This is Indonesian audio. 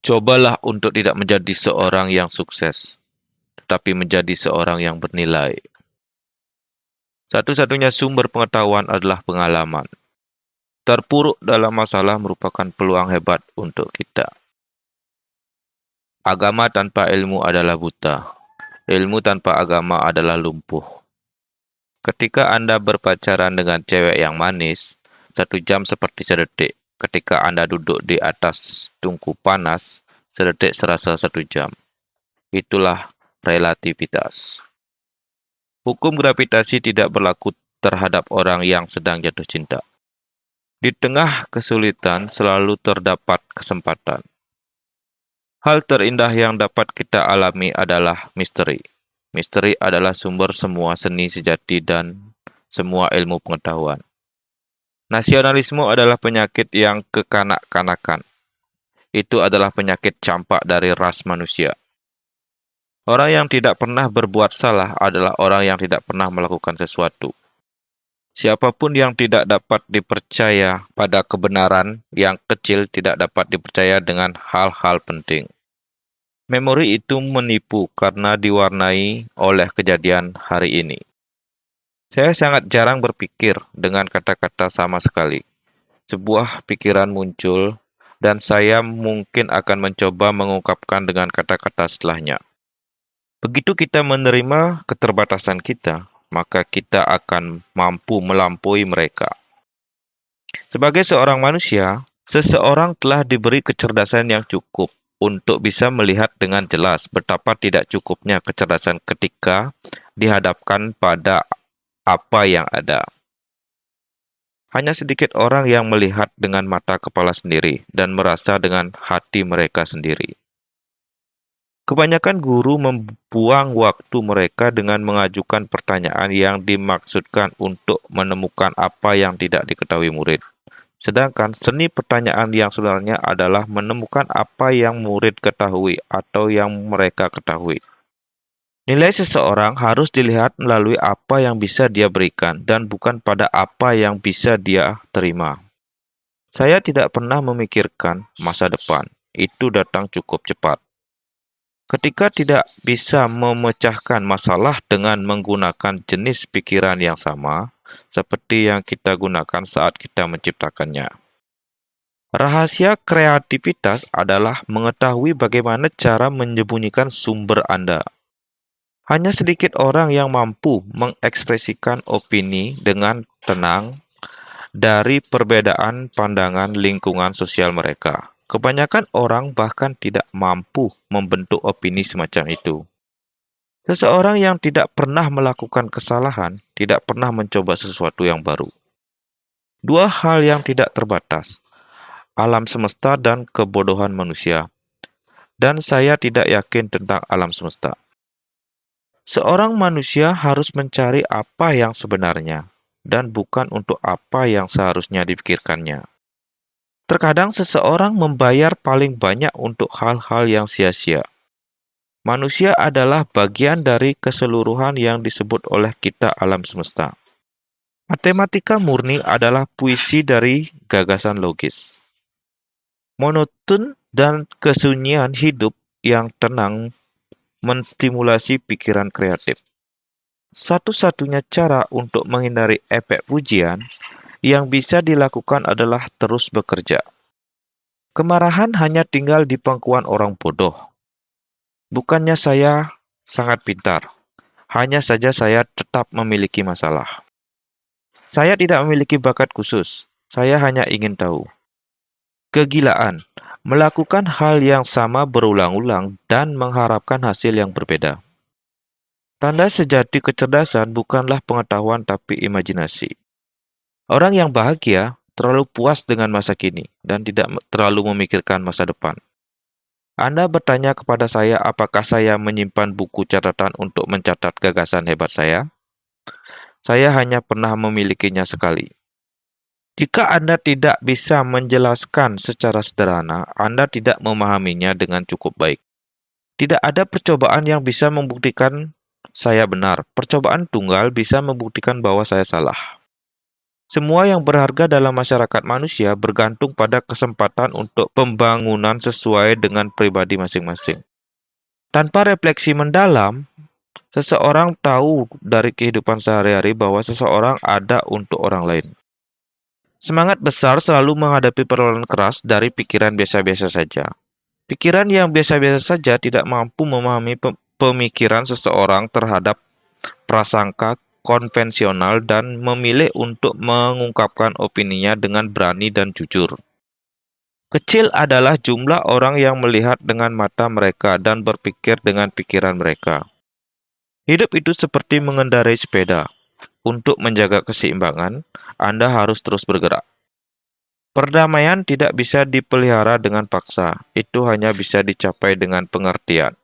Cobalah untuk tidak menjadi seorang yang sukses, tetapi menjadi seorang yang bernilai. Satu-satunya sumber pengetahuan adalah pengalaman. Terpuruk dalam masalah merupakan peluang hebat untuk kita. Agama tanpa ilmu adalah buta. Ilmu tanpa agama adalah lumpuh. Ketika Anda berpacaran dengan cewek yang manis, 1 jam seperti sedetik. Ketika Anda duduk di atas tungku panas, sedetik serasa 1 jam. Itulah relativitas. Hukum gravitasi tidak berlaku terhadap orang yang sedang jatuh cinta. Di tengah kesulitan selalu terdapat kesempatan. Hal terindah yang dapat kita alami adalah misteri. Misteri adalah sumber semua seni sejati dan semua ilmu pengetahuan. Nasionalisme adalah penyakit yang kekanak-kanakan. Itu adalah penyakit campak dari ras manusia. Orang yang tidak pernah berbuat salah adalah orang yang tidak pernah melakukan sesuatu. Siapapun yang tidak dapat dipercaya pada kebenaran yang kecil tidak dapat dipercaya dengan hal-hal penting. Memori itu menipu karena diwarnai oleh kejadian hari ini. Saya sangat jarang berpikir dengan kata-kata sama sekali. Sebuah pikiran muncul, dan saya mungkin akan mencoba mengungkapkan dengan kata-kata setelahnya. Begitu kita menerima keterbatasan kita, maka kita akan mampu melampaui mereka. Sebagai seorang manusia, seseorang telah diberi kecerdasan yang cukup untuk bisa melihat dengan jelas betapa tidak cukupnya kecerdasan ketika dihadapkan pada apa yang ada. Hanya sedikit orang yang melihat dengan mata kepala sendiri dan merasa dengan hati mereka sendiri. Kebanyakan guru membuang waktu mereka dengan mengajukan pertanyaan yang dimaksudkan untuk menemukan apa yang tidak diketahui murid. Sedangkan seni pertanyaan yang sebenarnya adalah menemukan apa yang murid ketahui atau yang mereka ketahui. Nilai seseorang harus dilihat melalui apa yang bisa dia berikan dan bukan pada apa yang bisa dia terima. Saya tidak pernah memikirkan masa depan. Itu datang cukup cepat. Ketika tidak bisa memecahkan masalah dengan menggunakan jenis pikiran yang sama, seperti yang kita gunakan saat kita menciptakannya. Rahasia kreativitas adalah mengetahui bagaimana cara menyembunyikan sumber Anda. Hanya sedikit orang yang mampu mengekspresikan opini dengan tenang dari perbedaan pandangan lingkungan sosial mereka. Kebanyakan orang bahkan tidak mampu membentuk opini semacam itu. Seseorang yang tidak pernah melakukan kesalahan tidak pernah mencoba sesuatu yang baru. Dua hal yang tidak terbatas, alam semesta dan kebodohan manusia. Dan saya tidak yakin tentang alam semesta. Seorang manusia harus mencari apa yang sebenarnya dan bukan untuk apa yang seharusnya dipikirkannya. Terkadang seseorang membayar paling banyak untuk hal-hal yang sia-sia. Manusia adalah bagian dari keseluruhan yang disebut oleh kita alam semesta. Matematika murni adalah puisi dari gagasan logis. Monoton dan kesunyian hidup yang tenang menstimulasi pikiran kreatif. Satu-satunya cara untuk menghindari efek pujian yang bisa dilakukan adalah terus bekerja. Kemarahan hanya tinggal di pangkuan orang bodoh. Bukannya saya sangat pintar, hanya saja saya tetap memiliki masalah. Saya tidak memiliki bakat khusus, saya hanya ingin tahu. Kegilaan, melakukan hal yang sama berulang-ulang dan mengharapkan hasil yang berbeda. Tanda sejati kecerdasan bukanlah pengetahuan tapi imajinasi. Orang yang bahagia terlalu puas dengan masa kini dan tidak terlalu memikirkan masa depan. Anda bertanya kepada saya apakah saya menyimpan buku catatan untuk mencatat gagasan hebat saya? Saya hanya pernah memilikinya sekali. Jika Anda tidak bisa menjelaskan secara sederhana, Anda tidak memahaminya dengan cukup baik. Tidak ada percobaan yang bisa membuktikan saya benar. Percobaan tunggal bisa membuktikan bahwa saya salah. Semua yang berharga dalam masyarakat manusia bergantung pada kesempatan untuk pembangunan sesuai dengan pribadi masing-masing. Tanpa refleksi mendalam, seseorang tahu dari kehidupan sehari-hari bahwa seseorang ada untuk orang lain. Semangat besar selalu menghadapi perlawanan keras dari pikiran biasa-biasa saja. Pikiran yang biasa-biasa saja tidak mampu memahami pemikiran seseorang terhadap prasangka konvensional dan memilih untuk mengungkapkan opininya dengan berani dan jujur. Kecil adalah jumlah orang yang melihat dengan mata mereka dan berpikir dengan pikiran mereka. Hidup itu seperti mengendarai sepeda. Untuk menjaga keseimbangan, Anda harus terus bergerak. Perdamaian tidak bisa dipelihara dengan paksa, itu hanya bisa dicapai dengan pengertian.